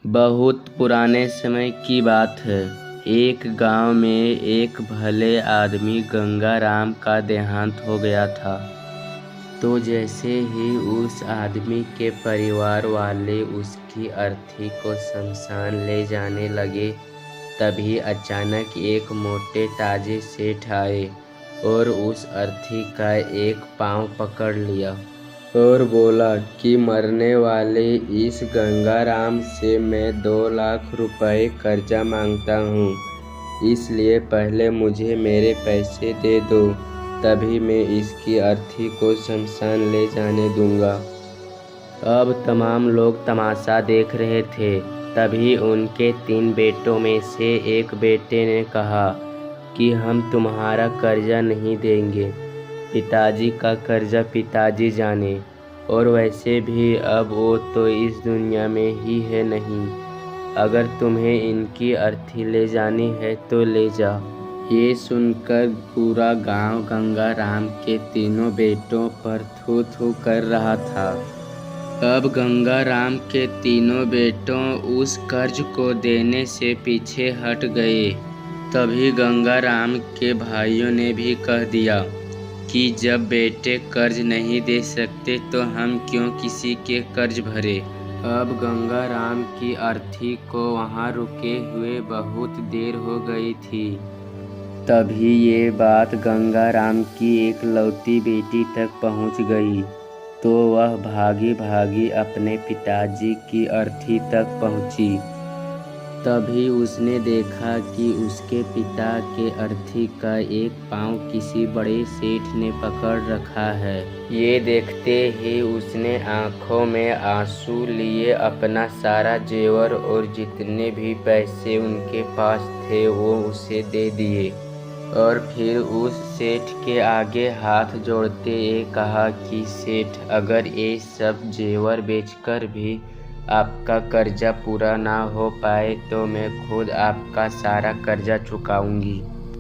बहुत पुराने समय की बात है। एक गांव में एक भले आदमी गंगाराम का देहांत हो गया था। तो जैसे ही उस आदमी के परिवार वाले उसकी अर्थी को शमशान ले जाने लगे, तभी अचानक एक मोटे ताजे सेठ आए और उस अर्थी का एक पाँव पकड़ लिया और बोला कि मरने वाले इस गंगाराम से मैं 2 लाख रुपए कर्जा मांगता हूँ, इसलिए पहले मुझे मेरे पैसे दे दो, तभी मैं इसकी अर्थी को शमशान ले जाने दूंगा। अब तमाम लोग तमाशा देख रहे थे। तभी उनके 3 बेटों में से एक बेटे ने कहा कि हम तुम्हारा कर्जा नहीं देंगे, पिताजी का कर्जा पिताजी जाने, और वैसे भी अब वो तो इस दुनिया में ही है नहीं। अगर तुम्हें इनकी अर्थी ले जानी है तो ले जाओ। ये सुनकर पूरा गांव गंगाराम के तीनों बेटों पर थू थू कर रहा था। अब गंगाराम के तीनों बेटों उस कर्ज को देने से पीछे हट गए। तभी गंगाराम के भाइयों ने भी कह दिया कि जब बेटे कर्ज नहीं दे सकते तो हम क्यों किसी के कर्ज भरे। अब गंगाराम की अर्थी को वहाँ रुके हुए बहुत देर हो गई थी। तभी ये बात गंगाराम की एकलौती बेटी तक पहुँच गई। तो वह भागी भागी अपने पिताजी की अर्थी तक पहुँची। तभी उसने देखा कि उसके पिता के अर्थी का एक पाँव किसी बड़े सेठ ने पकड़ रखा है। ये देखते ही उसने आंखों में आंसू लिए अपना सारा जेवर और जितने भी पैसे उनके पास थे वो उसे दे दिए, और फिर उस सेठ के आगे हाथ जोड़ते ये कहा कि सेठ, अगर ये सब जेवर बेचकर भी आपका कर्जा पूरा ना हो पाए तो मैं खुद आपका सारा कर्जा चुकाऊंगी,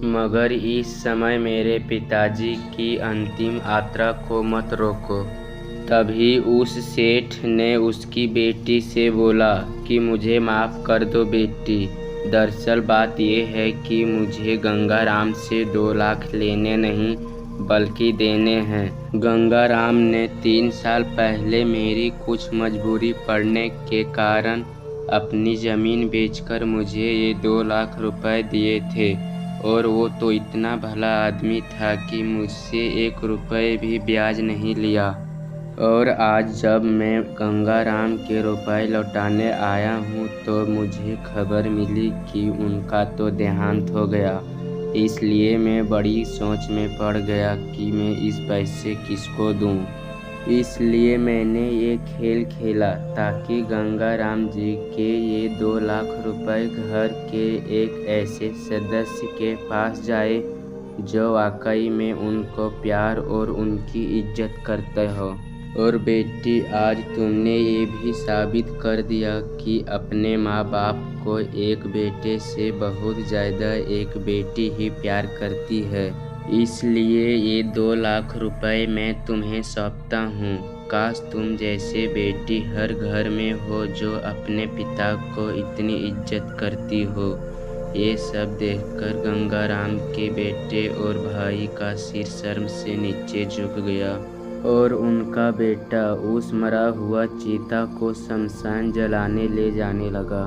मगर इस समय मेरे पिताजी की अंतिम यात्रा को मत रोको। तभी उस सेठ ने उसकी बेटी से बोला कि मुझे माफ़ कर दो बेटी, दरअसल बात यह है कि मुझे गंगाराम से 2 लाख लेने नहीं बल्कि देने हैं। गंगाराम ने 3 साल पहले मेरी कुछ मजबूरी पड़ने के कारण अपनी ज़मीन बेचकर मुझे ये 2 लाख रुपए दिए थे, और वो तो इतना भला आदमी था कि मुझसे 1 रुपये भी ब्याज नहीं लिया। और आज जब मैं गंगाराम के रुपए लौटाने आया हूँ तो मुझे खबर मिली कि उनका तो देहांत हो गया। इसलिए मैं बड़ी सोच में पड़ गया कि मैं इस पैसे किसको दूँ। इसलिए मैंने ये खेल खेला ताकि गंगाराम जी के ये 2 लाख रुपए घर के एक ऐसे सदस्य के पास जाए जो वाकई में उनको प्यार और उनकी इज्जत करते हो। और बेटी, आज तुमने ये भी साबित कर दिया कि अपने माँ बाप को एक बेटे से बहुत ज़्यादा एक बेटी ही प्यार करती है। इसलिए ये 2 लाख रुपए मैं तुम्हें सौंपता हूँ। काश तुम जैसे बेटी हर घर में हो जो अपने पिता को इतनी इज्जत करती हो। ये सब देखकर गंगाराम के बेटे और भाई का सिर शर्म से नीचे झुक गया, और उनका बेटा उस मरा हुआ चीता को शमशान जलाने ले जाने लगा।